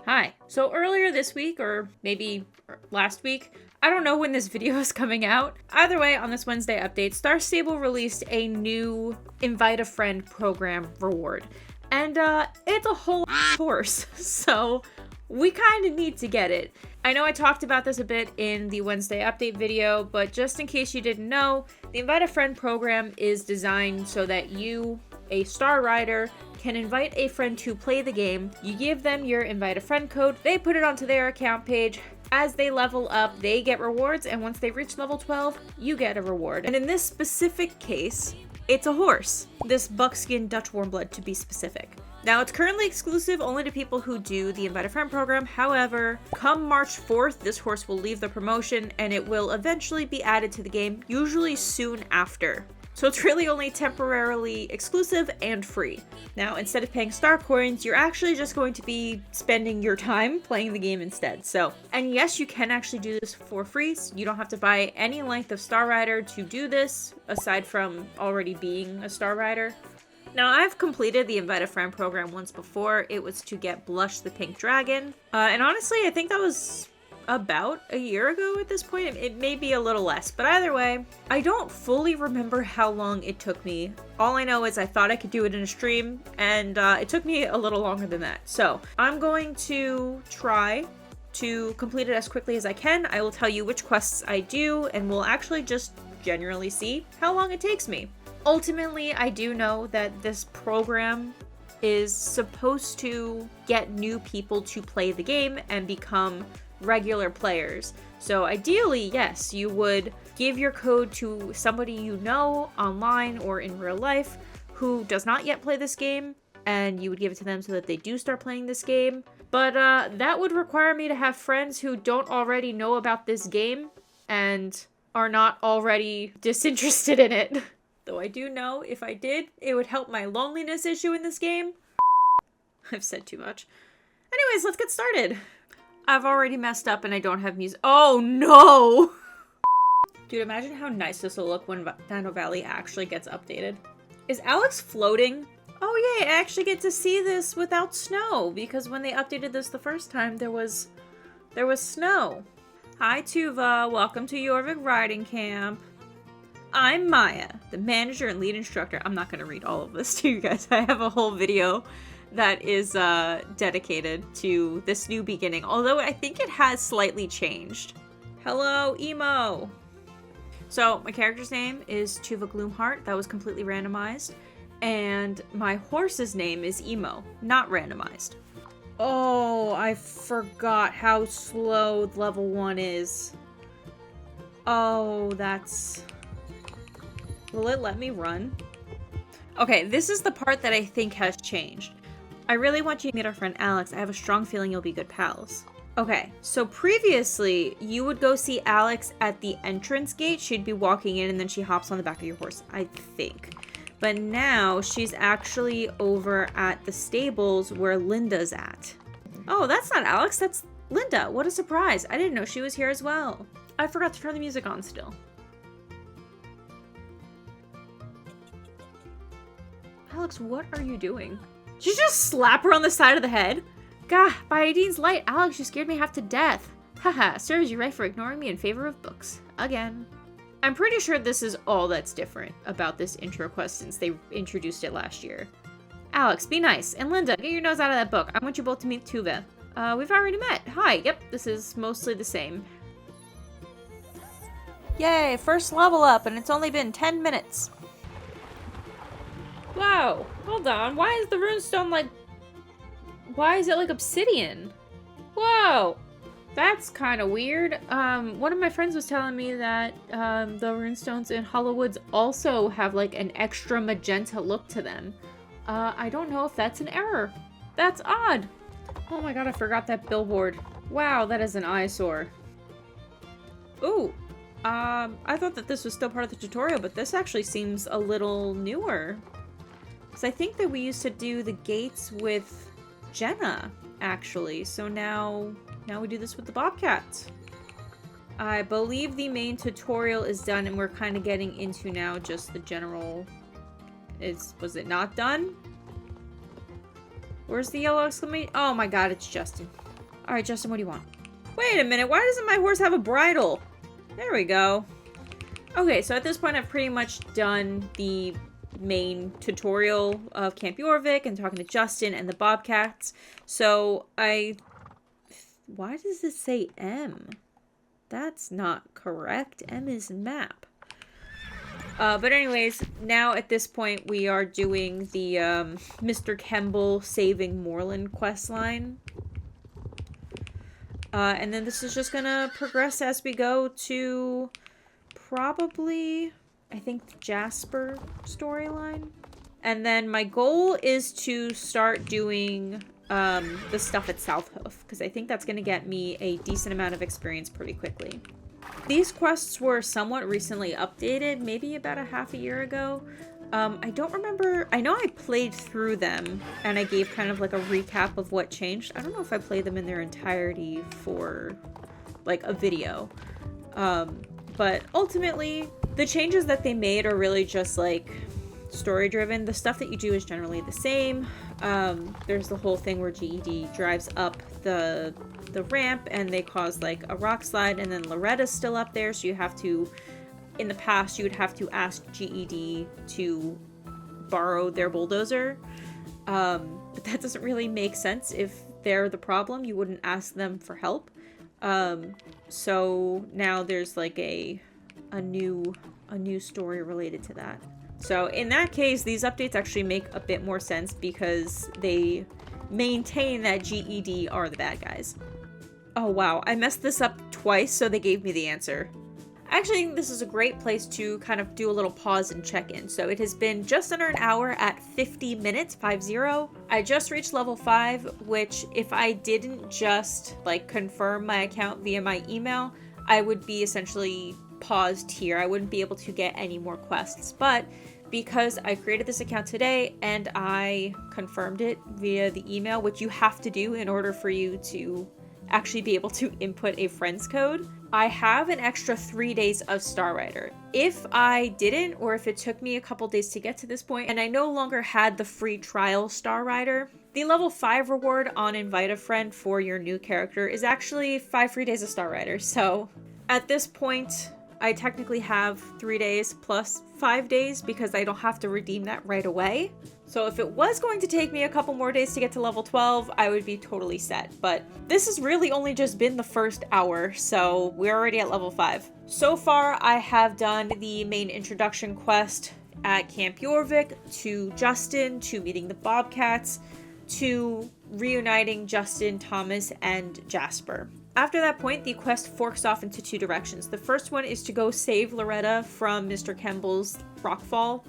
Hi. So earlier this week, or maybe last week, I don't know when this video is coming out. Either way, on this Wednesday update, Star Stable released a new Invite a Friend program reward. And it's a whole course, so we kind of need to get it. I know I talked about this a bit in the Wednesday update video, but just in case you didn't know, the Invite a Friend program is designed so that you, a Star Rider, can invite a friend to play the game. You give them your Invite a Friend code, they put it onto their account page. As they level up, they get rewards, and once they reach level 12, you get a reward. And in this specific case, it's a horse. This buckskin Dutch warmblood, to be specific. Now, it's currently exclusive only to people who do the Invite a Friend program. However, come March 4th, this horse will leave the promotion and it will eventually be added to the game, usually soon after. So it's really only temporarily exclusive and free. Now, instead of paying star coins, you're actually just going to be spending your time playing the game instead. So, and yes, you can actually do this for free. So you don't have to buy any length of Star Rider to do this, aside from already being a Star Rider. Now, I've completed the Invite a Friend program once before. It was to get Blush the Pink Dragon. And honestly, I think that was about a year ago at this point. It may be a little less, but either way, I don't fully remember how long it took me. All I know is I thought I could do it in a stream, and it took me a little longer than that. So I'm going to try to complete it as quickly as I can. I will tell you which quests I do, and we'll actually just generally see how long it takes me. Ultimately, I do know that this program is supposed to get new people to play the game and become regular players. So ideally, yes, you would give your code to somebody you know online or in real life who does not yet play this game, and you would give it to them so that they do start playing this game. But that would require me to have friends who don't already know about this game and are not already disinterested in it. Though I do know if I did, it would help my loneliness issue in this game. I've said too much. Anyways, let's get started. I've already messed up and I don't have music. Oh no! Dude, imagine how nice this will look when Dino Valley actually gets updated. Is Alex floating? Oh yay, I actually get to see this without snow, because when they updated this the first time, there was snow. Hi Tuva, welcome to Jorvik Riding Camp. I'm Maya, the manager and lead instructor. I'm not gonna read all of this to you guys. I have a whole video that is dedicated to this new beginning, although I think it has slightly changed. Hello, Emo! So, my character's name is Tuva Gloomheart. That was completely randomized. And my horse's name is Emo, not randomized. Oh, I forgot how slow level 1 is. Oh, that's... Will it let me run? Okay, this is the part that I think has changed. I really want you to meet our friend Alex. I have a strong feeling you'll be good pals. Okay, so previously, you would go see Alex at the entrance gate. She'd be walking in and then she hops on the back of your horse, I think. But now, she's actually over at the stables where Linda's at. Oh, that's not Alex, that's Linda. What a surprise. I didn't know she was here as well. I forgot to turn the music on still. Alex, what are you doing? Did you just slap her on the side of the head? Gah, by Idine's light, Alex, you scared me half to death. Haha, serves you right for ignoring me in favor of books. Again. I'm pretty sure this is all that's different about this intro quest since they introduced it last year. Alex, be nice. And Linda, get your nose out of that book. I want you both to meet Tuva. We've already met. Hi, yep, this is mostly the same. Yay, first level up, and it's only been 10 minutes. Wow, hold on. Why is the runestone like... Why is it like obsidian? Whoa! That's kind of weird. One of my friends was telling me that the runestones in Hollowwoods also have like an extra magenta look to them. I don't know if that's an error. That's odd. Oh my god, I forgot that billboard. Wow, that is an eyesore. Ooh. I thought that this was still part of the tutorial, but this actually seems a little newer. So I think that we used to do the gates with Jenna, actually. So now we do this with the Bobcats. I believe the main tutorial is done and we're kind of getting into now just the general... Was it not done? Where's the yellow exclamation? Oh my god, it's Justin. All right, Justin, what do you want? Wait a minute, why doesn't my horse have a bridle? There we go. Okay, so at this point, I've pretty much done the main tutorial of Camp Jorvik and talking to Justin and the Bobcats. So why does this say M? That's not correct. M is map. But anyways, now at this point, we are doing the Mr. Kemble saving Moreland quest line. And then this is just gonna progress as we go to probably, I think, the Jasper storyline. And then my goal is to start doing the stuff at Southhoof, because I think that's going to get me a decent amount of experience pretty quickly. These quests were somewhat recently updated, maybe about a half a year ago. I don't remember. I know I played through them and I gave kind of like a recap of what changed. I don't know if I played them in their entirety for like a video. But ultimately, the changes that they made are really just like story driven. The stuff that you do is generally the same. There's the whole thing where GED drives up the ramp and they cause like a rock slide, and then Loretta's still up there, so you have to, in the past, you would have to ask GED to borrow their bulldozer. But that doesn't really make sense. If they're the problem, you wouldn't ask them for help. So now there's like a new story related to that. So in that case, these updates actually make a bit more sense because they maintain that GED are the bad guys. Oh wow, I messed this up twice, so they gave me the answer. Actually, this is a great place to kind of do a little pause and check in. So it has been just under an hour at 50 minutes, 50. I just reached level 5, which if I didn't just like confirm my account via my email, I would be essentially paused here. I wouldn't be able to get any more quests. But because I created this account today and I confirmed it via the email, which you have to do in order for you to actually be able to input a friend's code, I have an extra 3 days of Star Rider. If I didn't, or if it took me a couple days to get to this point, and I no longer had the free trial Star Rider, the level 5 reward on Invite a Friend for your new character is actually 5 free days of Star Rider. So at this point, I technically have 3 days plus 5 days because I don't have to redeem that right away. So if it was going to take me a couple more days to get to level 12, I would be totally set. But this has really only just been the first hour, so we're already at level 5. So far, I have done the main introduction quest at Camp Jorvik, to Justin, to meeting the Bobcats, to reuniting Justin, Thomas, and Jasper. After that point, the quest forks off into 2 directions. The first one is to go save Loretta from Mr. Kemble's rockfall,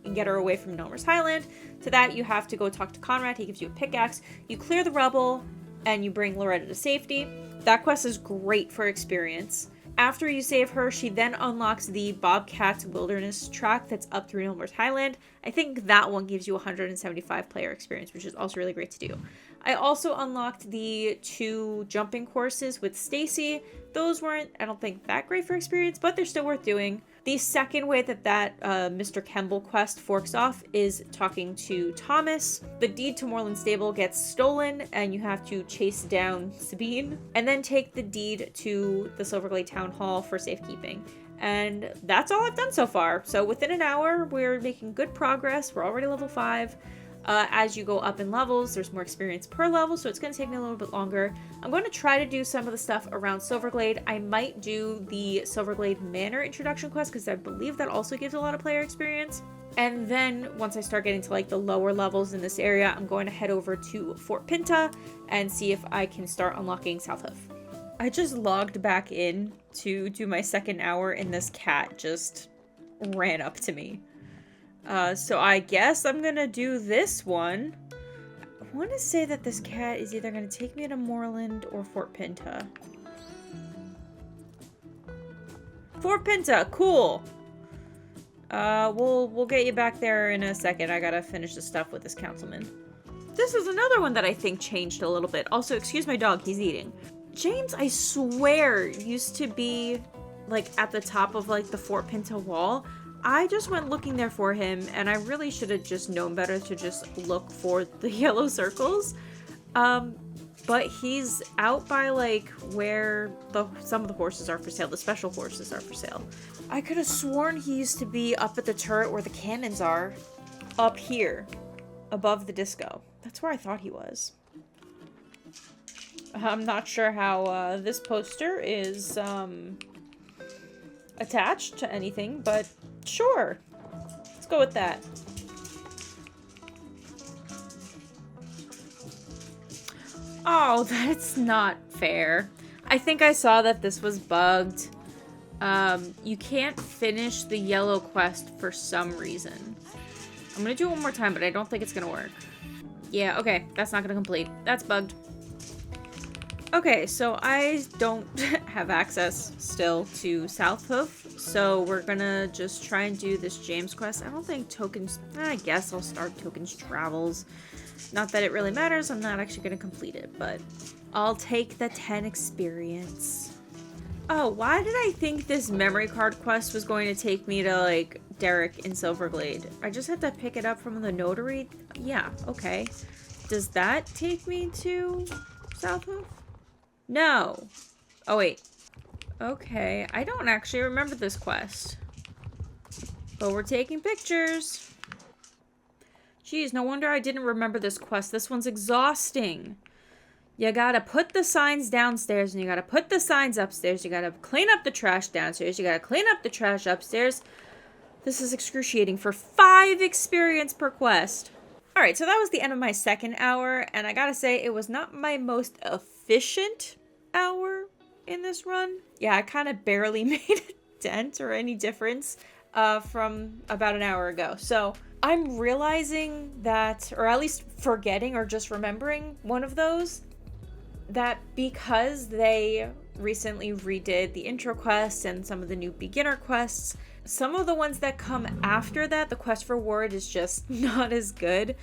and get her away from Nomer's Highland. To that, you have to go talk to Conrad. He gives you a pickaxe. You clear the rubble, and you bring Loretta to safety. That quest is great for experience. After you save her, she then unlocks the Bobcats Wilderness track that's up through Nomer's Highland. I think that one gives you 175 player experience, which is also really great to do. I also unlocked the 2 jumping courses with Stacy. Those weren't, I don't think, that great for experience, but they're still worth doing. The second way that Mr. Kemble quest forks off is talking to Thomas. The deed to Moreland Stable gets stolen, and you have to chase down Sabine, and then take the deed to the Silverglade Town Hall for safekeeping. And that's all I've done so far. So within an hour, we're making good progress. We're already level 5. As you go up in levels, there's more experience per level, so it's going to take me a little bit longer. I'm going to try to do some of the stuff around Silverglade. I might do the Silverglade Manor introduction quest, because I believe that also gives a lot of player experience. And then once I start getting to like the lower levels in this area, I'm going to head over to Fort Pinta and see if I can start unlocking Southhoof. I just logged back in to do my second hour, and this cat just ran up to me. So I guess I'm gonna do this one. I want to say that this cat is either gonna take me to Moreland or Fort Pinta. Fort Pinta, cool! We'll get you back there in a second. I gotta finish the stuff with this councilman. This is another one that I think changed a little bit. Also, excuse my dog, he's eating. James, I swear, used to be, like, at the top of, like, the Fort Pinta wall. I just went looking there for him, and I really should have just known better to just look for the yellow circles. but he's out by like where some of the horses are for sale. The special horses are for sale. I could have sworn he used to be up at the turret where the cannons are, up here, above the disco. That's where I thought he was. I'm not sure how this poster is attached to anything, but sure. Let's go with that. Oh, that's not fair. I think I saw that this was bugged. You can't finish the yellow quest for some reason. I'm gonna do it one more time, but I don't think it's gonna work. Yeah, okay, that's not gonna complete. That's bugged. Okay, so I don't have access still to South Hoof, so we're gonna just try and do this James quest. I don't think tokens... I guess I'll start tokens travels. Not that it really matters, I'm not actually gonna complete it, but I'll take the 10 experience. Oh, why did I think this memory card quest was going to take me to, like, Derek in Silverglade? I just had to pick it up from the notary? Yeah, okay. Does that take me to South Hoof? No. Oh, wait. Okay, I don't actually remember this quest. But we're taking pictures. Jeez, no wonder I didn't remember this quest. This one's exhausting. You gotta put the signs downstairs, and you gotta put the signs upstairs. You gotta clean up the trash downstairs. You gotta clean up the trash upstairs. This is excruciating for 5 experience per quest. Alright, so that was the end of my second hour, and I gotta say, it was not my most efficient hour in this run. Yeah, I kind of barely made a dent or any difference from about an hour ago. So I'm realizing that, or at least forgetting or just remembering one of those, that because they recently redid the intro quest and some of the new beginner quests, some of the ones that come after that, the quest reward is just not as good.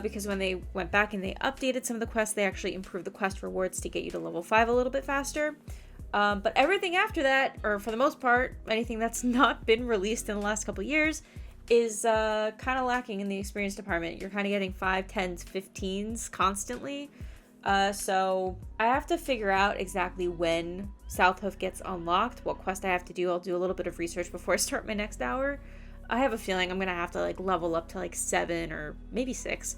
Because when they went back and they updated some of the quests, they actually improved the quest rewards to get you to level 5 a little bit faster. But everything after that, or for the most part, anything that's not been released in the last couple years, is kind of lacking in the experience department. You're kind of getting 5, 10s, 15s constantly. So I have to figure out exactly when South Hoof gets unlocked, what quest I have to do. I'll do a little bit of research before I start my next hour. I have a feeling I'm going to have to like level up to like 7 or maybe 6.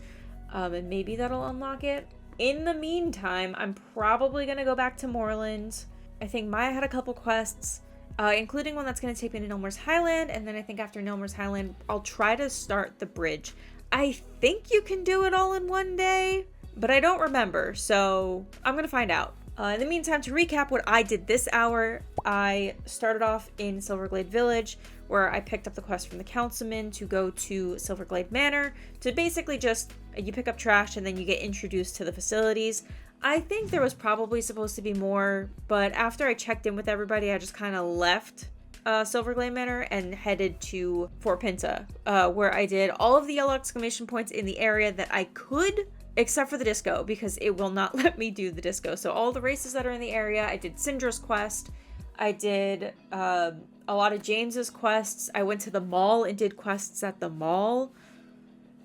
And maybe that'll unlock it. In the meantime, I'm probably going to go back to Moorland. I think Maya had a couple quests, including one that's going to take me to Nilmer's Highland. And then I think after Nilmer's Highland, I'll try to start the bridge. I think you can do it all in one day, but I don't remember. So I'm going to find out. In the meantime, to recap what I did this hour, I started off in Silverglade Village, where I picked up the quest from the councilman to go to Silverglade Manor to basically just, you pick up trash and then you get introduced to the facilities. I think there was probably supposed to be more, but after I checked in with everybody, I just kind of left Silverglade Manor and headed to Fort Pinta, where I did all of the yellow exclamation points in the area that I could, except for the disco, because it will not let me do the disco. So all the races that are in the area, I did Syndra's quest. I did a lot of James's quests. I went to the mall and did quests at the mall.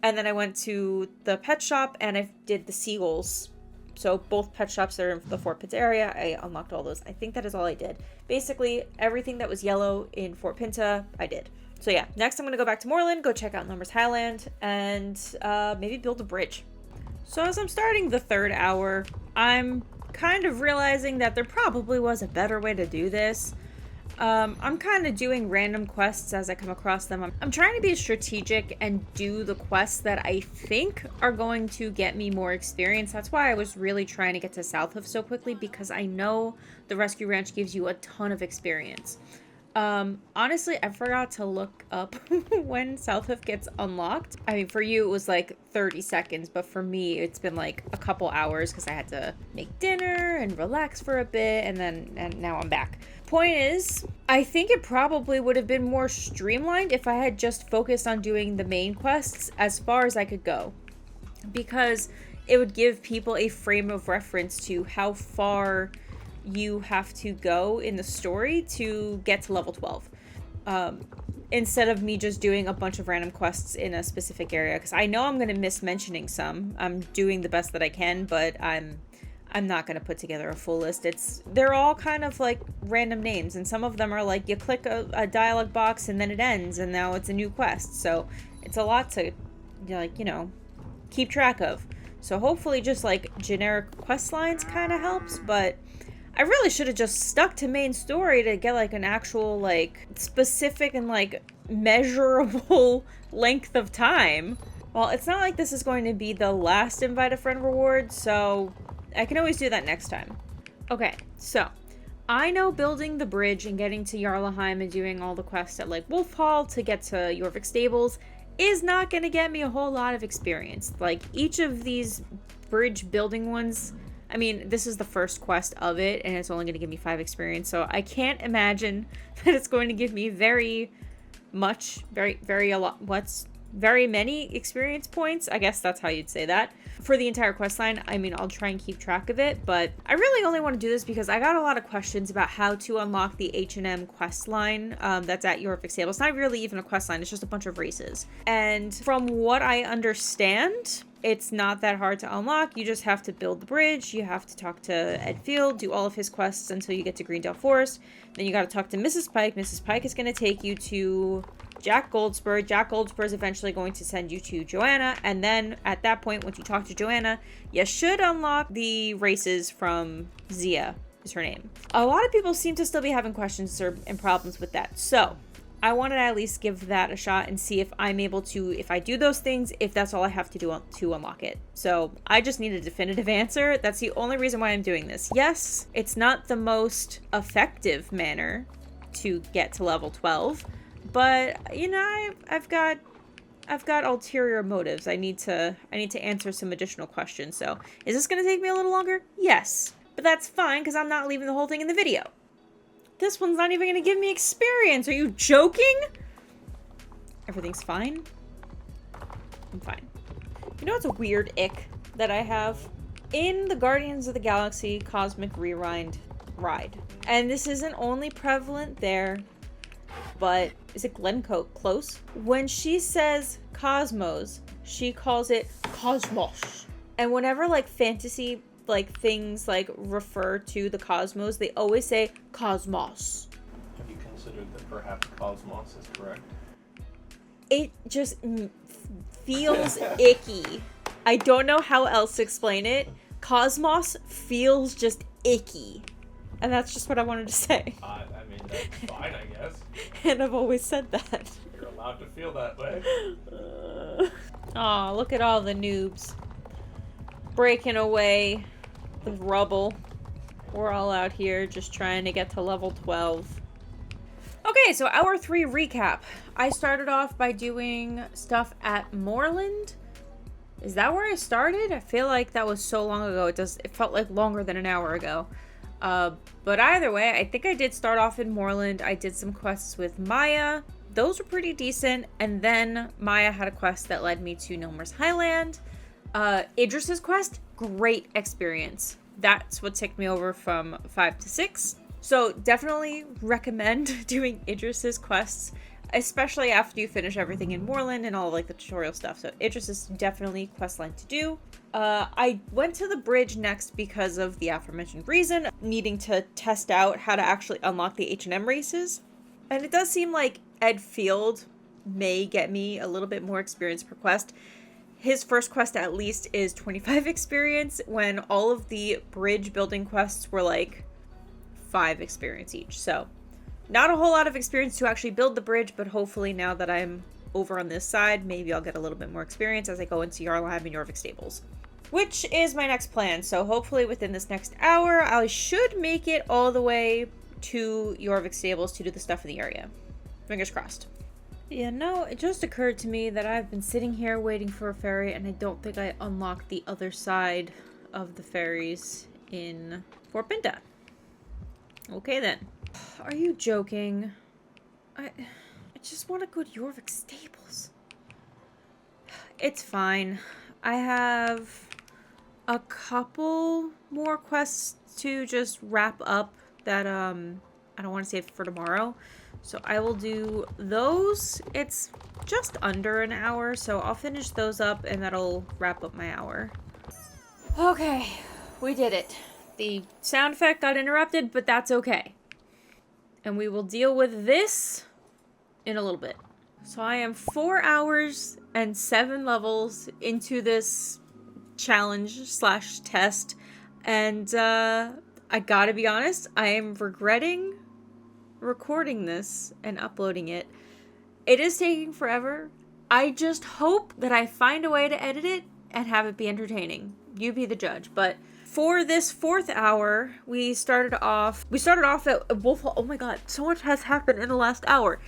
And then I went to the pet shop and I did the seagulls. So both pet shops are in the Fort Pinta area. I unlocked all those. I think that is all I did. Basically, everything that was yellow in Fort Pinta, I did. So yeah, next I'm going to go back to Moorland, go check out Nilmer's Highland, and maybe build a bridge. So as I'm starting the third hour, I'm kind of realizing that there probably was a better way to do this. I'm kind of doing random quests as I come across them. I'm trying to be strategic and do the quests that I think are going to get me more experience. That's why I was really trying to get to South Hoof so quickly, because I know the Rescue Ranch gives you a ton of experience. Honestly, I forgot to look up when South Hoof gets unlocked. I mean, for you, it was like 30 seconds, but for me, it's been like a couple hours because I had to make dinner and relax for a bit, and now I'm back. Point is, I think it probably would have been more streamlined if I had just focused on doing the main quests as far as I could go, because it would give people a frame of reference to how far you have to go in the story to get to level 12, instead of me just doing a bunch of random quests in a specific area, because I know I'm going to miss mentioning some. I'm doing the best that I can, but I'm I'm not going to put together a full list. They're all kind of like random names, and some of them are like you click a dialog box and then it ends and now it's a new quest. So it's a lot to, like, you know, keep track of. So hopefully just like generic quest lines kind of helps, but I really should have just stuck to main story to get like an actual like specific and like measurable length of time. Well, it's not like this is going to be the last invite a friend reward, so I can always do that next time. Okay, so I know building the bridge and getting to Jarlaheim and doing all the quests at like Wolf Hall to get to Jorvik Stables is not going to get me a whole lot of experience. Like, each of these bridge building ones, I mean, this is the first quest of it, and it's only going to give me 5 experience, so I can't imagine that it's going to give me very many experience points. I guess that's how you'd say that. For the entire quest line, I mean, I'll try and keep track of it, but I really only want to do this because I got a lot of questions about how to unlock the H&M quest line that's at Jorvik Stable. It's not really even a quest line, it's just a bunch of races. And from what I understand, it's not that hard to unlock. You just have to build the bridge, you have to talk to Ed Field, do all of his quests until you get to Greendale Forest. Then you got to talk to Mrs. Pike. Mrs. Pike is going to take you to Jack Goldspur. Jack Goldspur is eventually going to send you to Joanna, and then at that point, once you talk to Joanna, you should unlock the races from Zia, is her name. A lot of people seem to still be having questions and problems with that, so I wanted to at least give that a shot and see if I'm able to, if I do those things, if that's all I have to do to unlock it. So I just need a definitive answer. That's the only reason why I'm doing this. Yes, it's not the most effective manner to get to level 12, but you know, I've got ulterior motives. I need to answer some additional questions. So is this going to take me a little longer? Yes, but that's fine because I'm not leaving the whole thing in the video. This one's not even going to give me experience. Are you joking? Everything's fine. I'm fine. You know what's a weird ick that I have? In the Guardians of the Galaxy Cosmic Rewind ride, and this isn't only prevalent there, but is it Glencoe Close? When she says cosmos, she calls it cosmos. And whenever like fantasy like things like refer to the cosmos, they always say cosmos. Have you considered that perhaps cosmos is correct? It just feels icky. I don't know how else to explain it. Cosmos feels just icky. And that's just what I wanted to say. I mean, that's fine, I guess. And I've always said that. You're allowed to feel that way. Aw, look at all the noobs. Breaking away with rubble. We're all out here just trying to get to level 12. Okay, so hour 3 recap. I started off by doing stuff at Moorland. Is that where I started? I feel like that was so long ago. It felt like longer than an hour ago. But either way, I think I did start off in Moorland. I did some quests with Maya. Those were pretty decent. And then Maya had a quest that led me to Nilmer's Highland. Idris's quest, great experience. That's what ticked me over from 5 to 6. So definitely recommend doing Idris's quests, especially after you finish everything in Moorland and all like the tutorial stuff. So Idris is definitely quest line to do. I went to the bridge next because of the aforementioned reason, needing to test out how to actually unlock the H&M races. And it does seem like Ed Field may get me a little bit more experience per quest. His first quest at least is 25 experience, when all of the bridge building quests were like 5 experience each. So not a whole lot of experience to actually build the bridge, but hopefully now that I'm over on this side, maybe I'll get a little bit more experience as I go into Jarlaheim and Jorvik Stables, which is my next plan. So hopefully within this next hour, I should make it all the way to Jorvik Stables to do the stuff in the area. Fingers crossed. Yeah, no, it just occurred to me that I've been sitting here waiting for a ferry, and I don't think I unlocked the other side of the ferries in Fort Pinta. Okay then. Are you joking? I just want to go to Jorvik Stables. It's fine. I have a couple more quests to just wrap up that I don't want to save for tomorrow. So I will do those. It's just under an hour, so I'll finish those up and that'll wrap up my hour. Okay, We did it. The sound effect got interrupted, but that's okay. And we will deal with this in a little bit. So I am 4 hours and 7 levels into this challenge / test. And I gotta be honest, I am regretting recording this and uploading it. It is taking forever. I just hope that I find a way to edit it and have it be entertaining. You be the judge. But for this 4th hour, we started off at Wolf Hall. Oh my god, so much has happened in the last hour.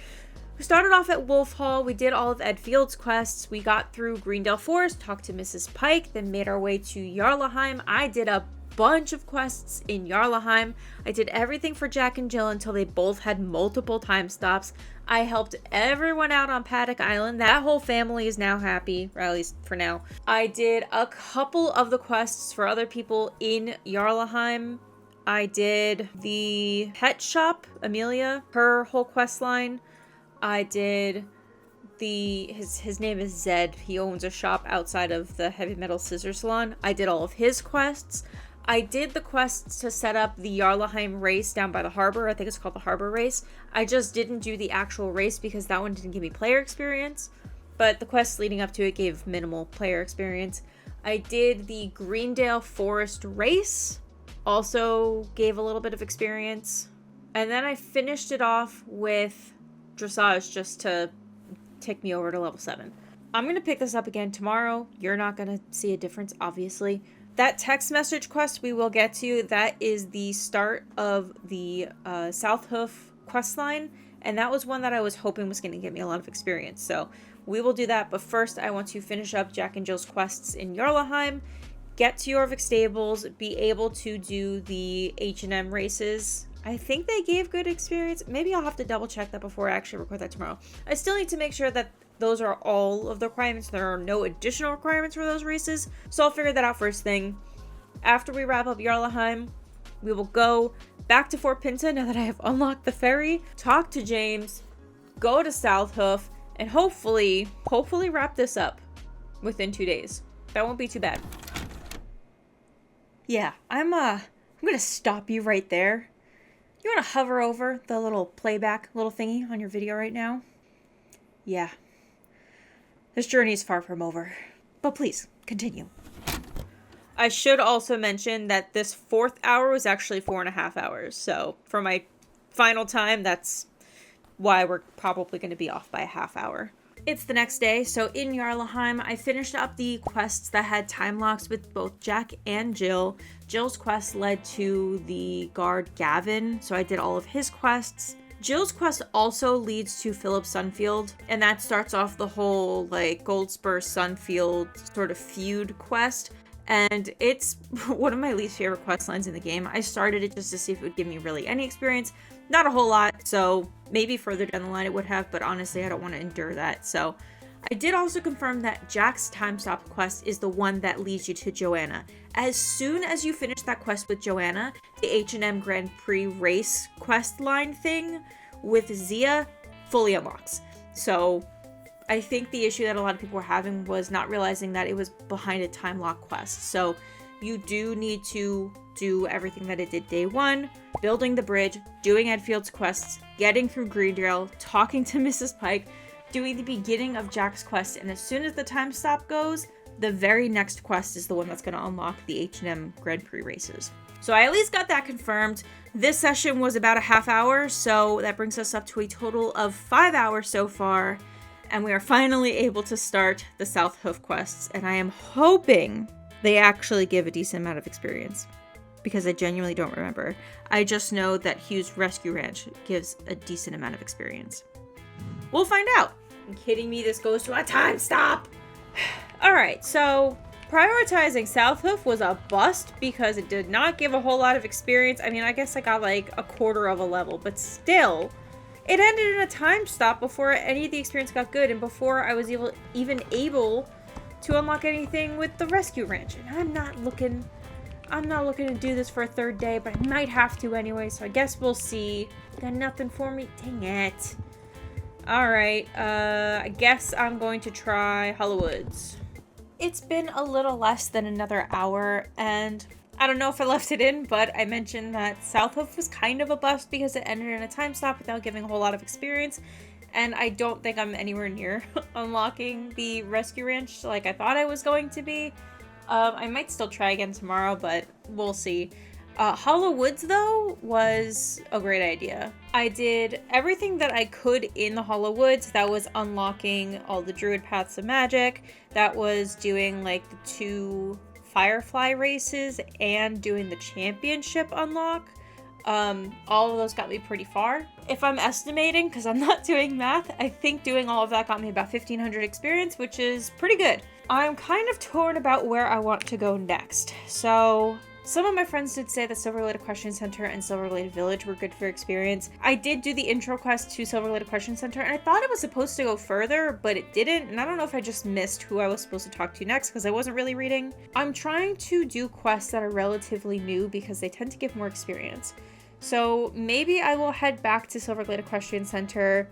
We started off at Wolf Hall. We did all of Ed Field's quests. We got through Greendale Forest, talked to Mrs. Pike, then made our way to Jarlaheim. I did a bunch of quests in Jarlaheim. I did everything for Jack and Jill until they both had multiple time stops. I helped everyone out on Paddock Island. That whole family is now happy, or at least for now. I did a couple of the quests for other people in Jarlaheim. I did the pet shop, Amelia, her whole quest line. I did his name is Zed. He owns a shop outside of the Heavy Metal Scissor Salon. I did all of his quests. I did the quests to set up the Jarlaheim race down by the harbor. I think it's called the Harbor Race. I just didn't do the actual race because that one didn't give me player experience. But the quests leading up to it gave minimal player experience. I did the Greendale Forest race. Also gave a little bit of experience. And then I finished it off with dressage just to take me over to level 7. I'm going to pick this up again tomorrow. You're not going to see a difference, obviously. That text message quest we will get to, that is the start of the South Hoof quest line, and that was one that I was hoping was going to give me a lot of experience. So we will do that, but first I want to finish up Jack and Jill's quests in Jarlaheim, get to Jorvik Stables, be able to do the H&M races. I think they gave good experience. Maybe I'll have to double check that before I actually record that tomorrow. I still need to make sure that those are all of the requirements. There are no additional requirements for those races. So I'll figure that out first thing. After we wrap up Jarlaheim, we will go back to Fort Pinta now that I have unlocked the ferry, talk to James, go to South Hoof, and hopefully wrap this up within 2 days. That won't be too bad. Yeah, I'm gonna stop you right there. You want to hover over the little playback little thingy on your video right now? Yeah. This journey is far from over. But please, continue. I should also mention that this 4th hour was actually 4.5 hours. So for my final time, that's why we're probably going to be off by a half hour. It's the next day, so in Jarlaheim, I finished up the quests that had time locks with both Jack and Jill. Jill's quest led to the guard Gavin, so I did all of his quests. Jill's quest also leads to Philip Sunfield, and that starts off the whole, like, Goldspur Sunfield sort of feud quest. And it's one of my least favorite quest lines in the game. I started it just to see if it would give me really any experience. Not a whole lot, so maybe further down the line it would have, but honestly I don't want to endure that. So I did also confirm that Jack's time stop quest is the one that leads you to Joanna. As soon as you finish that quest with Joanna, the H&M Grand Prix race quest line thing with Zia fully unlocks. So I think the issue that a lot of people were having was not realizing that it was behind a time lock quest. So you do need to do everything that it did day 1, building the bridge, doing Edfield's quests, getting through Greendale, talking to Mrs. Pike, doing the beginning of Jack's quest, and as soon as the time stop goes, the very next quest is the one that's going to unlock the H&M Grand Prix races. So I at least got that confirmed. This session was about a half hour, so that brings us up to a total of 5 hours so far. And we are finally able to start the South Hoof quests, and I am hoping they actually give a decent amount of experience, because I genuinely don't remember. I just know that Hugh's Rescue Ranch gives a decent amount of experience. We'll find out. Are you kidding me? This goes to a time stop. Alright, so prioritizing South Hoof was a bust because it did not give a whole lot of experience. I mean, I guess I got like a quarter of a level, but still. It ended in a time stop before any of the experience got good and before I was even able to unlock anything with the Rescue Ranch. And I'm not looking to do this for a 3rd day, but I might have to anyway, so I guess we'll see. Got nothing for me? Dang it. Alright, I guess I'm going to try Hollowwoods. It's been a little less than another hour, and I don't know if I left it in, but I mentioned that Southhoof was kind of a bust because it ended in a time stop without giving a whole lot of experience. And I don't think I'm anywhere near unlocking the Rescue Ranch like I thought I was going to be. I might still try again tomorrow, but we'll see. Hollow Woods, though, was a great idea. I did everything that I could in the Hollow Woods. That was unlocking all the Druid Paths of Magic. That was doing, like, the 2 Firefly races and doing the Championship unlock. All of those got me pretty far. If I'm estimating, because I'm not doing math, I think doing all of that got me about 1,500 experience, which is pretty good. I'm kind of torn about where I want to go next. So some of my friends did say that Silverglade Equestrian Center and Silverglade Village were good for experience. I did do the intro quest to Silverglade Equestrian Center, and I thought it was supposed to go further, but it didn't, and I don't know if I just missed who I was supposed to talk to next because I wasn't really reading. I'm trying to do quests that are relatively new because they tend to give more experience. So maybe I will head back to Silverglade Equestrian Center.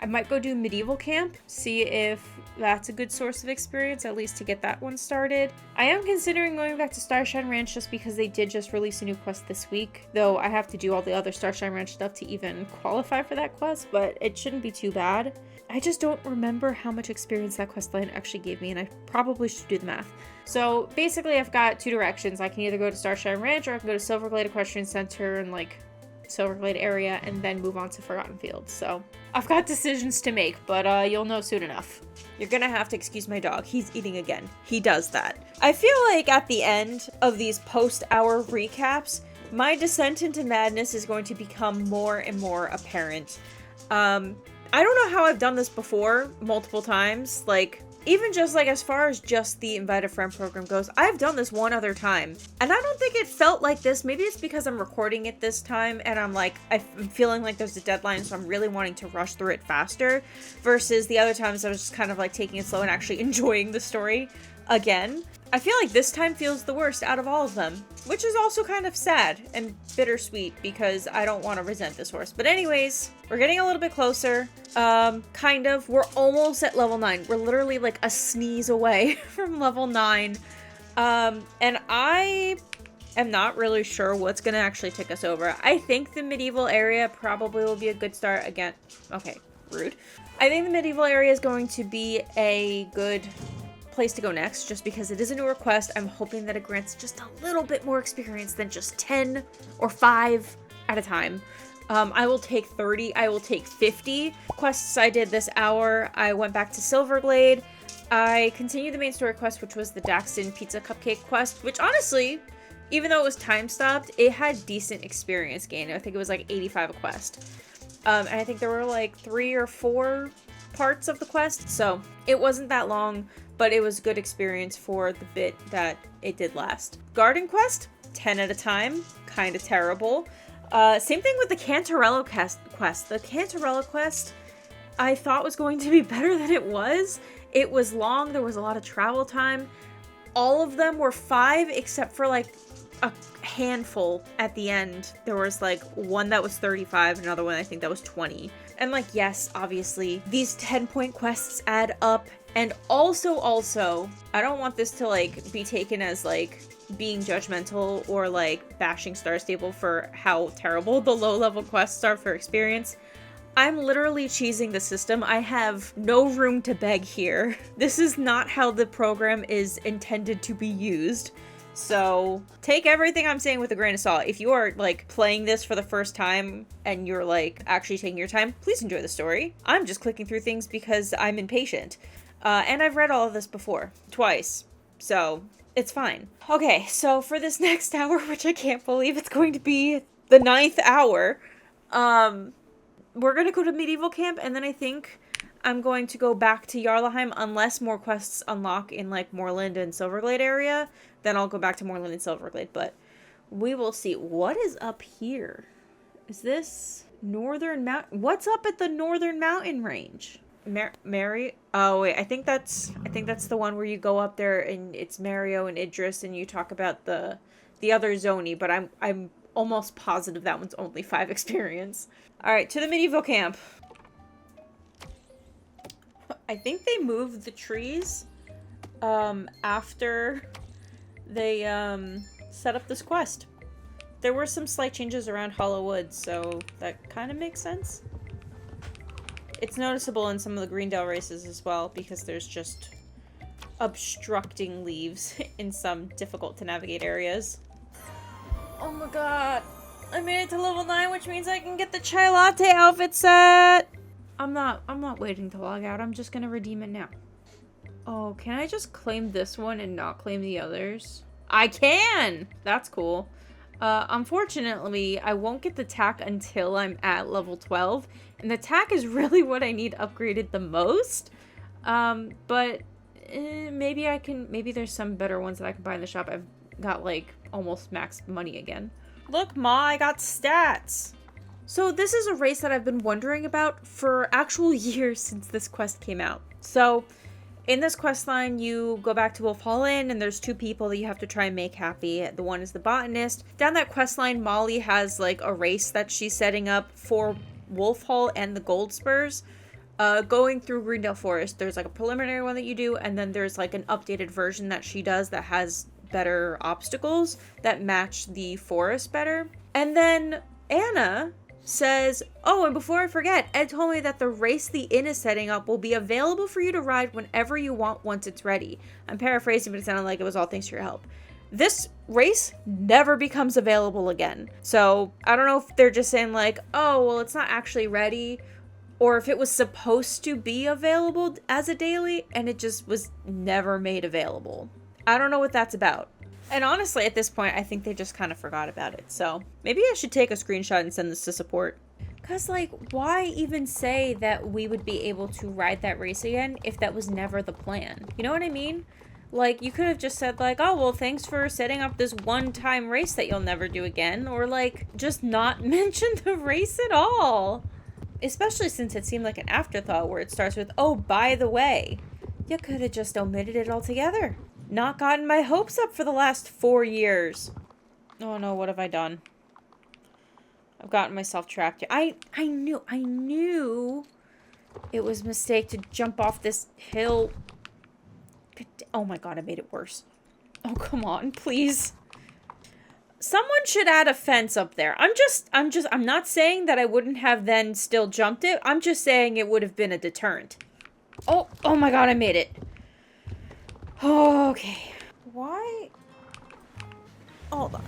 I might go do Medieval Camp, see if that's a good source of experience, at least to get that one started. I am considering going back to Starshine Ranch just because they did just release a new quest this week, though I have to do all the other Starshine Ranch stuff to even qualify for that quest, but it shouldn't be too bad. I just don't remember how much experience that quest line actually gave me, and I probably should do the math. So basically I've got 2 directions. I can either go to Starshine Ranch or I can go to Silverglade Equestrian Center and like Silverglade area and then move on to Forgotten Fields. So I've got decisions to make, but you'll know soon enough. You're gonna have to excuse my dog. He's eating again. He does that. I feel like at the end of these post-hour recaps, my descent into madness is going to become more and more apparent. I don't know how I've done this before multiple times. Like, even just like as far as just the Invite a Friend program goes, I've done this one other time. And I don't think it felt like this. Maybe it's because I'm recording it this time and I'm feeling like there's a deadline, so I'm really wanting to rush through it faster. Versus the other times I was just kind of like taking it slow and actually enjoying the story again. I feel like this time feels the worst out of all of them, which is also kind of sad and bittersweet because I don't want to resent this horse. But anyways, we're getting a little bit closer. Kind of. We're almost at level 9. We're literally like a sneeze away from level 9. And I am not really sure what's going to actually take us over. I think the medieval area probably will be a good start again. Okay, rude. I think the medieval area is going to be a good place to go next, just because it is a newer quest. I'm hoping that it grants just a little bit more experience than just 10 or 5 at a time. I will take 30, I will take 50 quests I did this hour. I went back to Silverglade. I continued the main story quest, which was the Daxton Pizza Cupcake quest, which honestly, even though it was time stopped, it had decent experience gain. I think it was like 85 a quest. And I think there were like 3 or 4 parts of the quest, so it wasn't that long, but it was good experience for the bit that it did last. Garden quest, 10 at a time, kind of terrible. Same thing with the Cantarello quest. The Cantarello quest I thought was going to be better than it was. It was long, there was a lot of travel time. All of them were 5 except for like a handful at the end. There was like one that was 35, another one I think that was 20. And like, yes, obviously, these 10-point quests add up. And also, I don't want this to like be taken as like being judgmental or like bashing Star Stable for how terrible the low-level quests are for experience. I'm literally cheesing the system. I have no room to beg here. This is not how the program is intended to be used. So take everything I'm saying with a grain of salt. If you are like playing this for the first time and you're like actually taking your time, please enjoy the story. I'm just clicking through things because I'm impatient. And I've read all of this before, twice, so it's fine. Okay, so for this next hour, which I can't believe it's going to be the 9th hour, we're gonna go to Medieval Camp, and then I think I'm going to go back to Jarlaheim, unless more quests unlock in, like, Moorland and Silverglade area, then I'll go back to Moorland and Silverglade, but we will see. What is up here? Is this Northern Mountain? What's up at the Northern Mountain Range? Mary? Oh wait, I think that's the one where you go up there and it's Mario and Idris and you talk about the other Zoni, but I'm almost positive that one's only 5 experience. All right, to the medieval camp. I think they moved the trees after they set up this quest. There were some slight changes around Hollow Woods, so that kind of makes sense. It's noticeable in some of the Greendale races as well, because there's just obstructing leaves in some difficult to navigate areas. Oh my god. I made it to level 9, which means I can get the chai latte outfit set! I'm not waiting to log out. I'm just gonna redeem it now. Oh, can I just claim this one and not claim the others? I can! That's cool. Unfortunately, I won't get the tack until I'm at level 12, and the tack is really what I need upgraded the most. But maybe there's some better ones that I can buy in the shop. I've got, like, almost max money again. Look, Ma, I got stats! So this is a race that I've been wondering about for actual years since this quest came out. So, in this quest line, you go back to Wolf Hall Inn, and there's 2 people that you have to try and make happy. The one is the botanist. Down that quest line, Molly has, like, a race that she's setting up for Wolf Hall and the Gold Spurs. Going through Greendale Forest, there's, like, a preliminary one that you do, and then there's, like, an updated version that she does that has better obstacles that match the forest better. And then Anna says, oh, and before I forget, Ed told me that the race the inn is setting up will be available for you to ride whenever you want once it's ready. I'm paraphrasing, but it sounded like it was all thanks to your help. This race never becomes available again. So I don't know if they're just saying like, oh, well, it's not actually ready, or if it was supposed to be available as a daily and it just was never made available. I don't know what that's about. And honestly, at this point, I think they just kind of forgot about it. So maybe I should take a screenshot and send this to support. Because, like, why even say that we would be able to ride that race again if that was never the plan? You know what I mean? Like, you could have just said, like, oh, well, thanks for setting up this one-time race that you'll never do again. Or, like, just not mention the race at all. Especially since it seemed like an afterthought where it starts with, oh, by the way. You could have just omitted it altogether. Not gotten my hopes up for the last 4 years. Oh no, what have I done? I've gotten myself trapped. I knew it was a mistake to jump off this hill. Oh my god, I made it worse. Oh, come on, please. Someone should add a fence up there. I'm not saying that I wouldn't have then still jumped it. I'm just saying it would have been a deterrent. Oh my god, I made it. Okay. Why? Hold on.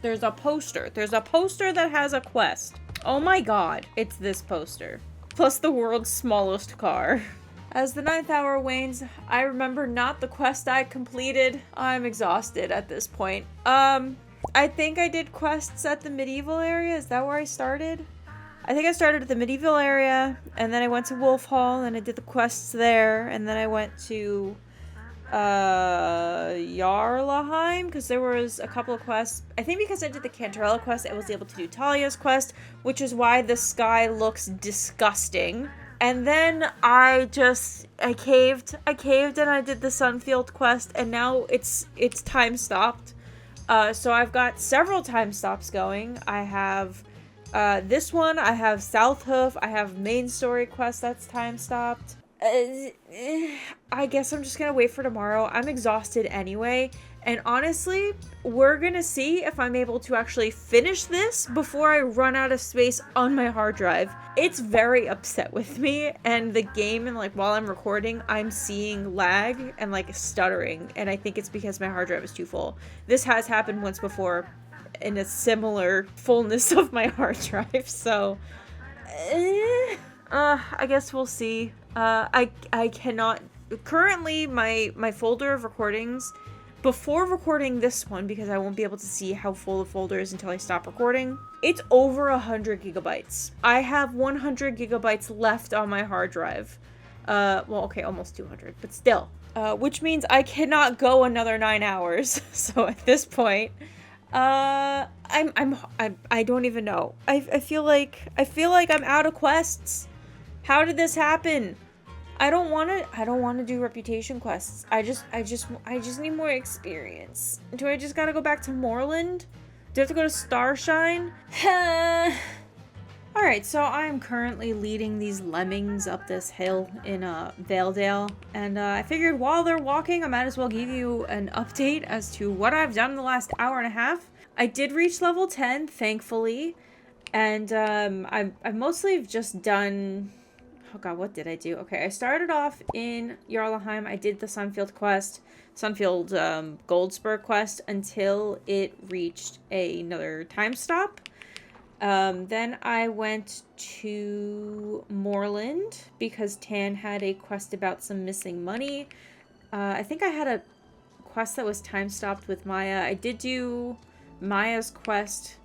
There's a poster. There's a poster that has a quest. Oh my god. It's this poster. Plus the world's smallest car. As the 9th hour wanes, I remember not the quest I completed. I'm exhausted at this point. I think I did quests at the medieval area. Is that where I started? I think I started at the medieval area, and then I went to Wolf Hall, and I did the quests there, and then I went to Jarlaheim, because there was a couple of quests. I think because I did the Cantarella quest, I was able to do Talia's quest, which is why the sky looks disgusting. And then I caved and I did the Sunfield quest, and now it's time stopped. So I've got several time stops going. I have this one, I have Southhoof, I have main story quest that's time stopped. I guess I'm just gonna wait for tomorrow. I'm exhausted anyway, and honestly, we're gonna see if I'm able to actually finish this before I run out of space on my hard drive. It's very upset with me, and the game, and like while I'm recording, I'm seeing lag and like stuttering, and I think it's because my hard drive is too full. This has happened once before in a similar fullness of my hard drive, so I guess we'll see. I cannot currently my folder of recordings before recording this one, because I won't be able to see how full the folder is until I stop recording. It's over 100 gigabytes. I have 100 gigabytes left on my hard drive. Well, okay, almost 200, but still. Which means I cannot go another 9 hours. So at this point, I don't even know. I feel like I'm out of quests. How did this happen? I don't want to do reputation quests. I just need more experience. Do I just gotta go back to Moorland? Do I have to go to Starshine? Alright, so I'm currently leading these lemmings up this hill in Valedale, and I figured while they're walking, I might as well give you an update as to what I've done in the last hour and a half. I did reach level 10, thankfully, and I've mostly just done... Oh god, what did I do? Okay, I started off in Jarlaheim. I did the Sunfield quest, Sunfield Gold Spur quest, until it reached another time stop. Then I went to Moorland because Tan had a quest about some missing money. I think I had a quest that was time stopped with Maya. I did do Maya's quest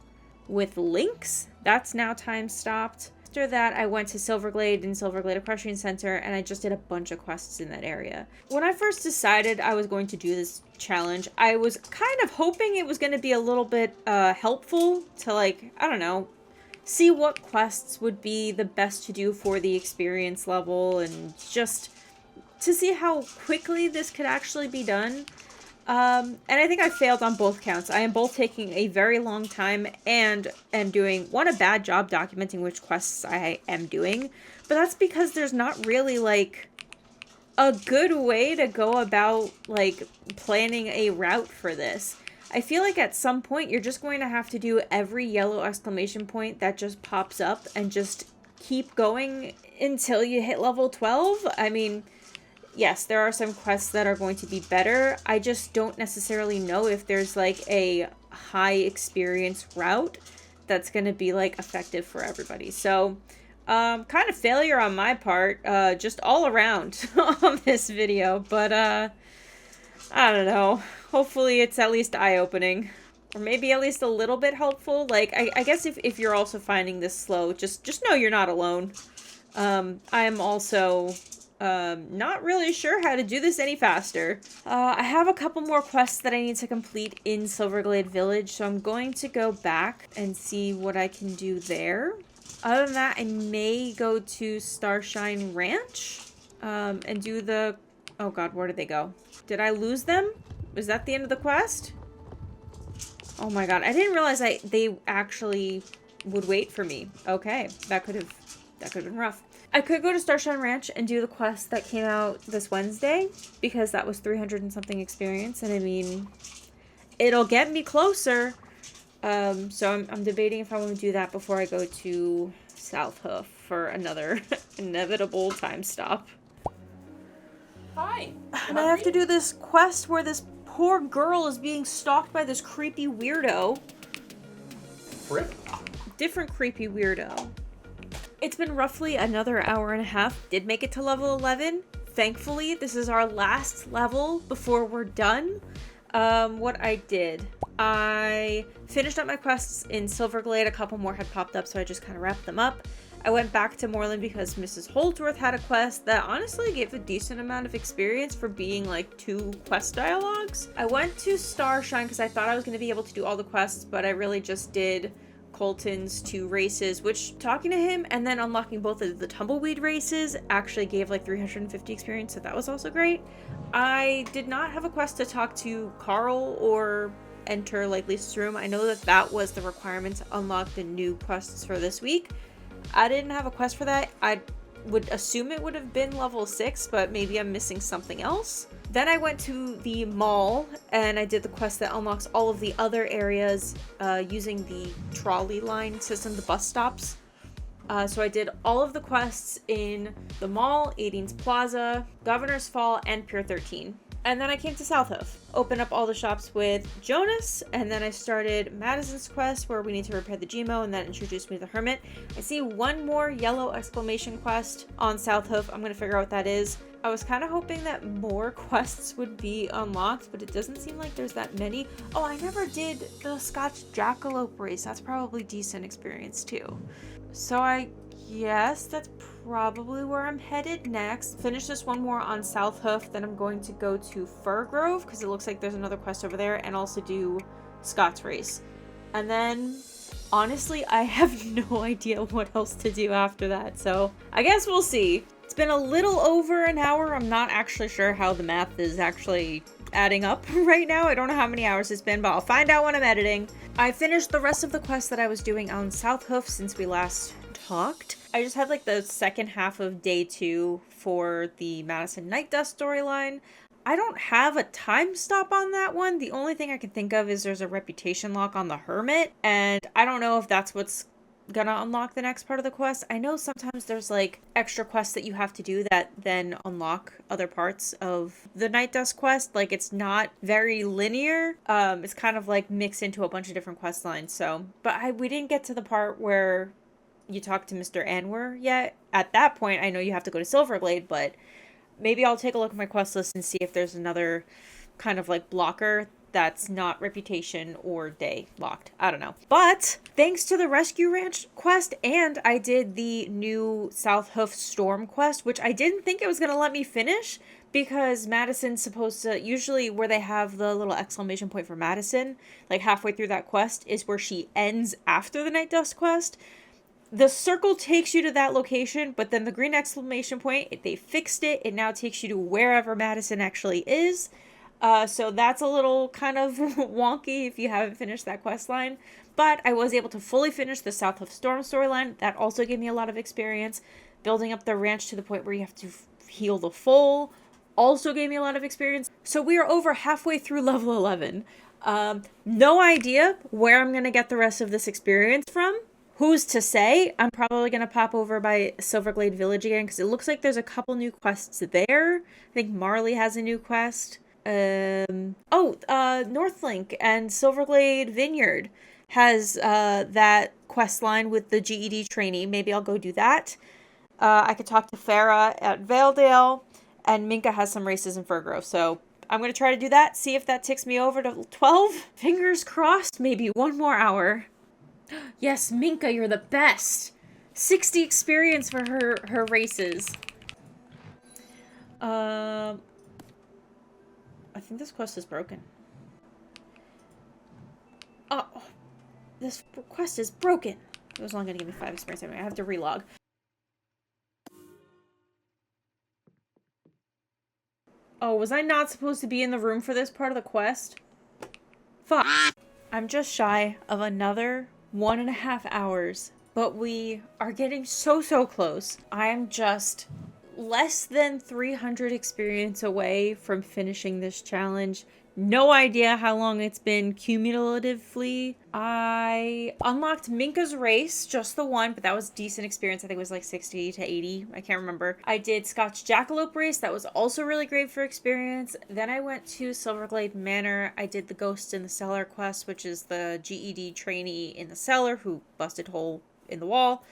with Lynx. That's now time stopped. After that, I went to Silverglade and Silverglade Equestrian Center, and I just did a bunch of quests in that area. When I first decided I was going to do this challenge, I was kind of hoping it was going to be a little bit helpful to, like, I don't know, see what quests would be the best to do for the experience level, and just to see how quickly this could actually be done. And I think I failed on both counts. I am both taking a very long time and am doing, one, a bad job documenting which quests I am doing, but that's because there's not really, like, a good way to go about, like, planning a route for this. I feel like at some point you're just going to have to do every yellow exclamation point that just pops up and just keep going until you hit level 12. I mean... Yes, there are some quests that are going to be better. I just don't necessarily know if there's, like, a high experience route that's going to be, like, effective for everybody. So, kind of failure on my part, just all around on this video. But, I don't know. Hopefully it's at least eye-opening. Or maybe at least a little bit helpful. Like, I guess if you're also finding this slow, just know you're not alone. I am also... not really sure how to do this any faster. I have a couple more quests that I need to complete in Silverglade Village, so I'm going to go back and see what I can do there. Other than that, I may go to Starshine Ranch, and do the... Oh god, where did they go? Did I lose them? Was that the end of the quest? Oh my god, I didn't realize they actually would wait for me. Okay, that could have been rough. I could go to Starshine Ranch and do the quest that came out this Wednesday, because that was 300 and something experience, and I mean, it'll get me closer. So I'm debating if I want to do that before I go to South Hoof for another inevitable time stop. Hi. And I have to do this quest where this poor girl is being stalked by this creepy weirdo. Rip. Different creepy weirdo. It's been roughly another hour and a half. Did make it to level 11. Thankfully, this is our last level before we're done. What I did, I finished up my quests in Silverglade. A couple more had popped up, so I just kind of wrapped them up. I went back to Moorland because Mrs. Holdsworth had a quest that honestly gave a decent amount of experience for being like 2 quest dialogues. I went to Starshine because I thought I was going to be able to do all the quests, but I really just did Colton's 2 races, which talking to him and then unlocking both of the tumbleweed races actually gave like 350 experience, so that was also great. I did not have a quest to talk to Carl or enter like Lisa's room. I know that was the requirement to unlock the new quests for this week. I didn't have a quest for that. I would assume it would have been level 6, but maybe I'm missing something else. Then I went to the mall and I did the quest that unlocks all of the other areas using the trolley line system, the bus stops. So I did all of the quests in the mall, Aideen's Plaza, Governor's Fall, and Pier 13. And then I came to South Hoof, opened up all the shops with Jonas, and then I started Madison's quest where we need to repair the Gmo, and that introduced me to the Hermit. I see one more yellow exclamation quest on South Hoof. I'm going to figure out what that is. I was kind of hoping that more quests would be unlocked, but it doesn't seem like there's that many. Oh, I never did the Scotch Jackalope race. That's probably decent experience too. So I guess that's probably where I'm headed next. Finish this one more on South Hoof, then I'm going to go to Fir Grove because it looks like there's another quest over there, and also do Scott's race. And then honestly, I have no idea what else to do after that, so I guess we'll see. It's been a little over an hour. I'm not actually sure how the math is actually adding up right now. I don't know how many hours it's been, but I'll find out when I'm editing. I finished the rest of the quests that I was doing on South Hoof since we last talked. I just had like the second half of day 2 for the Madison Night Dust storyline. I don't have a time stop on that one. The only thing I can think of is there's a reputation lock on the Hermit, and I don't know if that's what's gonna unlock the next part of the quest. I know sometimes there's like extra quests that you have to do that then unlock other parts of the Night Dust quest. Like it's not very linear. It's kind of like mixed into a bunch of different quest lines. So, but we didn't get to the part where you talk to Mr. Anwer yet. At that point, I know you have to go to Silverglade, but maybe I'll take a look at my quest list and see if there's another kind of like blocker that's not reputation or day locked. I don't know. But thanks to the Rescue Ranch quest, and I did the new South Hoof Storm quest, which I didn't think it was going to let me finish because Madison's supposed to, usually where they have the little exclamation point for Madison, like halfway through that quest is where she ends after the Night Dust quest. The circle takes you to that location, but then the green exclamation point, they fixed it. It now takes you to wherever Madison actually is. So that's a little kind of wonky if you haven't finished that quest line. But I was able to fully finish the South of Storm storyline. That also gave me a lot of experience. Building up the ranch to the point where you have to heal the foal also gave me a lot of experience. So we are over halfway through level 11. No idea where I'm going to get the rest of this experience from. Who's to say? I'm probably going to pop over by Silverglade Village again because it looks like there's a couple new quests there. I think Marley has a new quest. Northlink and Silverglade Vineyard has that quest line with the GED trainee. Maybe I'll go do that. I could talk to Farah at Valedale, and Minka has some races in Firgrove, so I'm going to try to do that, see if that ticks me over to 12. Fingers crossed, maybe one more hour. Yes, Minka, you're the best. 60 experience for her races. I think this quest is broken. Oh, this quest is broken. It was only going to give me 5 experience anyway. I have to relog. Oh, was I not supposed to be in the room for this part of the quest? Fuck. I'm just shy of another 1.5 hours, but we are getting so close. I'm just less than 300 experience away from finishing this challenge. No idea how long it's been cumulatively. I unlocked Minka's race, just the one, but that was decent experience. I think it was like 60 to 80. I can't remember. I did Scotch Jackalope race. That was also really great for experience. Then I went to Silverglade Manor. I did the Ghost in the Cellar quest, which is the GED trainee in the cellar who busted hole in the wall.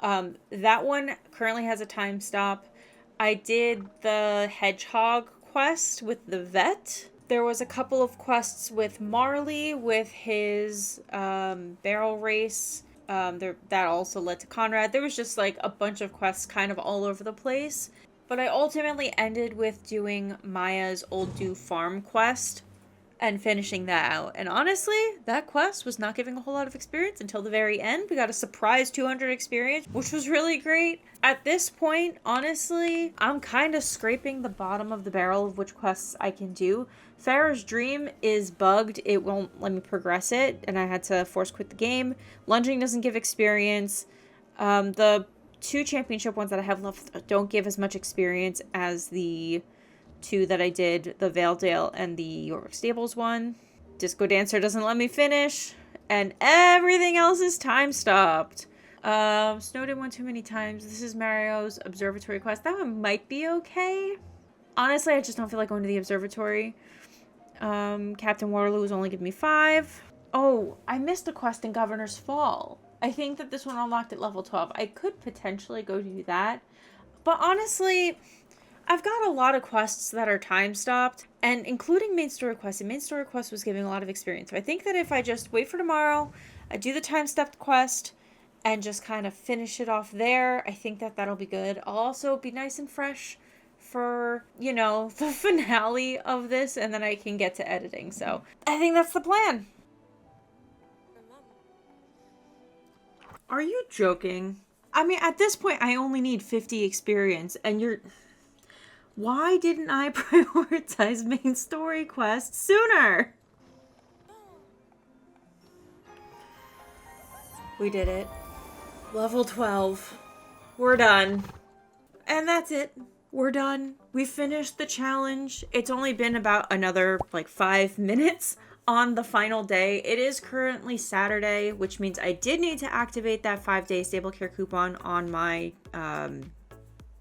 That one currently has a time stop. I did the Hedgehog quest with the vet. There was a couple of quests with Marley with his barrel race. That also led to Conrad. There was just like a bunch of quests kind of all over the place. But I ultimately ended with doing Maya's Old Dew Farm quest and finishing that out. And honestly, that quest was not giving a whole lot of experience until the very end. We got a surprise 200 experience, which was really great. At this point, honestly, I'm kind of scraping the bottom of the barrel of which quests I can do. Farah's Dream is bugged. It won't let me progress it, and I had to force quit the game. Lunging doesn't give experience. The 2 championship ones that I have left don't give as much experience as the 2 that I did, the Valedale and the York Stables one. Disco Dancer doesn't let me finish, and everything else is time stopped. Snowed in one too many times. This is Mario's observatory quest. That one might be okay. Honestly, I just don't feel like going to the observatory. Captain Waterloo was only giving me 5. Oh, I missed a quest in Governor's Fall. I think that this one unlocked at level 12. I could potentially go do that. But honestly, I've got a lot of quests that are time stopped, and including main story quests. And main story quest was giving a lot of experience. So I think that if I just wait for tomorrow, I do the time stopped quest, and just kind of finish it off there, I think that that'll be good. I'll also be nice and fresh for, you know, the finale of this, and then I can get to editing. So I think that's the plan. Are you joking? I mean, at this point, I only need 50 experience, and you're... Why didn't I prioritize main story quests sooner? We did it. Level 12. We're done. And that's it. We're done. We finished the challenge. It's only been about another, 5 minutes on the final day. It is currently Saturday, which means I did need to activate that 5-day stable care coupon on my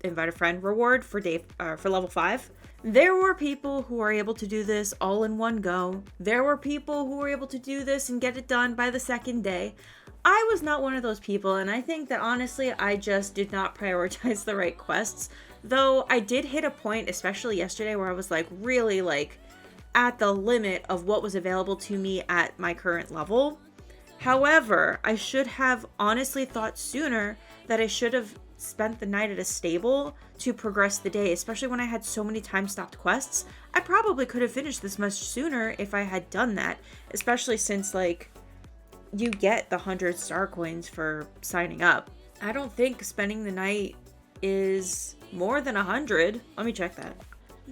invite a friend reward for level 5. There were people who are able to do this all in one go. There were people who were able to do this and get it done by the second day. I was not one of those people, and I think that honestly, I just did not prioritize the right quests. Though I did hit a point, especially yesterday, where I was really at the limit of what was available to me at my current level. However, I should have honestly thought sooner that I should have spent the night at a stable to progress the day, especially when I had so many time-stopped quests. I probably could have finished this much sooner if I had done that, especially since, you get the 100 star coins for signing up. I don't think spending the night is more than 100. Let me check that.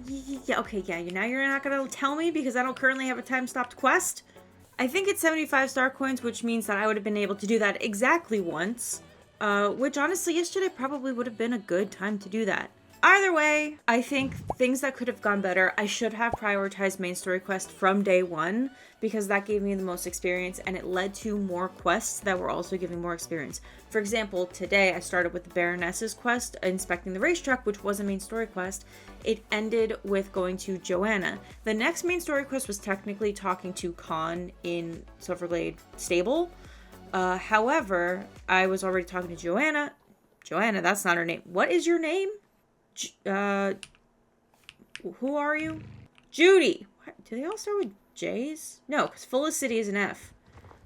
Yeah, okay, yeah, now you're not gonna tell me because I don't currently have a time-stopped quest? I think it's 75 star coins, which means that I would have been able to do that exactly once. Which honestly, yesterday probably would have been a good time to do that. Either way, I think things that could have gone better, I should have prioritized main story quest from day one because that gave me the most experience and it led to more quests that were also giving more experience. For example, today I started with the Baroness's quest, inspecting the racetrack, which was a main story quest. It ended with going to Joanna. The next main story quest was technically talking to Khan in Silverglade Stable. However, I was already talking to Joanna. Joanna, that's not her name. What is your name? Who are you? Judy. What? Do they all start with J's? No, because Felicity is an F.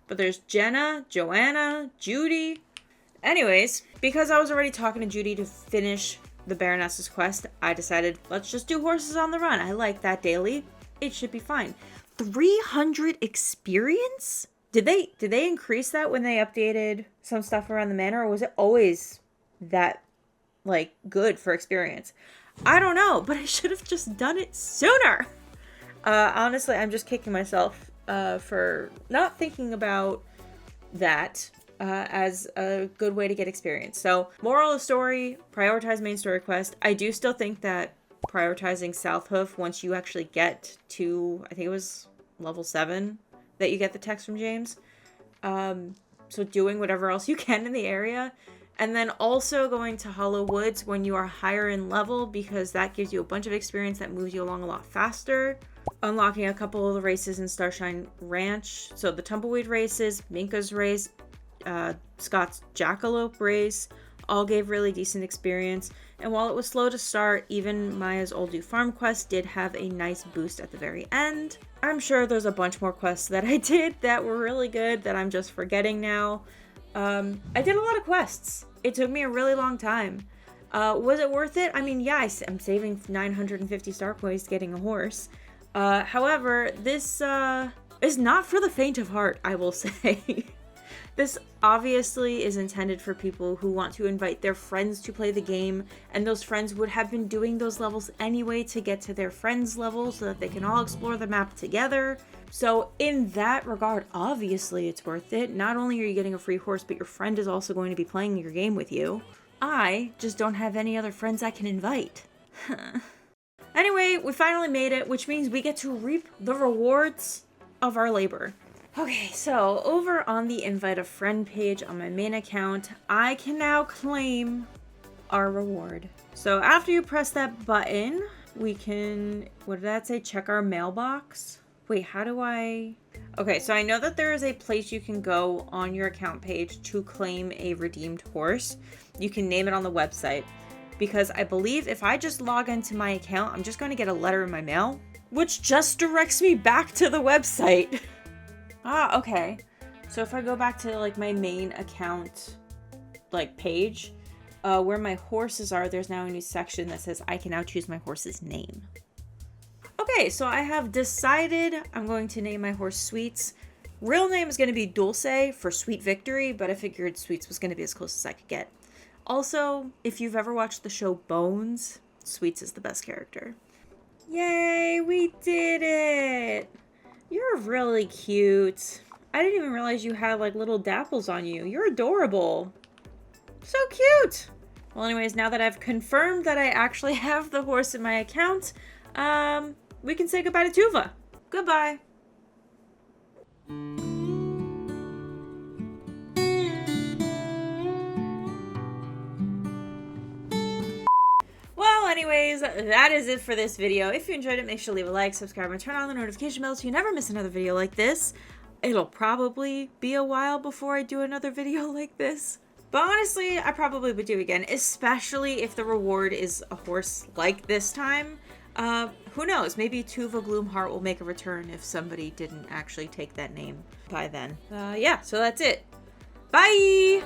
But there's Jenna, Joanna, Judy. Anyways, because I was already talking to Judy to finish the Baroness's quest, I decided, let's just do horses on the run. I like that daily. It should be fine. 300 experience? Did they increase that when they updated some stuff around the manor, or was it always that good for experience? I don't know, but I should have just done it sooner. Honestly, I'm just kicking myself for not thinking about that as a good way to get experience. So, moral of the story, prioritize main story quest. I do still think that prioritizing South Hoof once you actually get to, I think it was level 7, that you get the text from James. So doing whatever else you can in the area. And then also going to Hollow Woods when you are higher in level, because that gives you a bunch of experience that moves you along a lot faster. Unlocking a couple of the races in Starshine Ranch. So the Tumbleweed races, Minka's race, Scott's Jackalope race, all gave really decent experience. And while it was slow to start, even Maya's Oldue Farm quest did have a nice boost at the very end. I'm sure there's a bunch more quests that I did that were really good that I'm just forgetting now. I did a lot of quests. It took me a really long time. Was it worth it? I mean, yeah, I'm saving 950 star coins getting a horse. However, this is not for the faint of heart, I will say. This obviously is intended for people who want to invite their friends to play the game, and those friends would have been doing those levels anyway to get to their friends' level so that they can all explore the map together. So in that regard, obviously it's worth it. Not only are you getting a free horse, but your friend is also going to be playing your game with you. I just don't have any other friends I can invite. Anyway, we finally made it, which means we get to reap the rewards of our labor. Okay, so over on the Invite a Friend page on my main account, I can now claim our reward. So after you press that button, we can, what did that say? Check our mailbox. Wait, how do I? Okay, so I know that there is a place you can go on your account page to claim a redeemed horse. You can name it on the website. Because I believe if I just log into my account, I'm just going to get a letter in my mail, which just directs me back to the website. Ah, okay. So if I go back to my main account page, where my horses are, there's now a new section that says I can now choose my horse's name. Okay, so I have decided I'm going to name my horse Sweets. Real name is going to be Dulce for Sweet Victory, but I figured Sweets was going to be as close as I could get. Also, if you've ever watched the show Bones, Sweets is the best character. Yay, we did it! You're really cute. I didn't even realize you had little dapples on you. You're adorable. So cute! Well, anyways, now that I've confirmed that I actually have the horse in my account, we can say goodbye to Tuva. Goodbye. Well, anyways, that is it for this video. If you enjoyed it, make sure to leave a like, subscribe, and turn on the notification bell so you never miss another video like this. It'll probably be a while before I do another video like this. But honestly, I probably would do it again, especially if the reward is a horse like this time. Who knows? Maybe Tuva Gloomheart will make a return if somebody didn't actually take that name by then. Yeah, so that's it. Bye!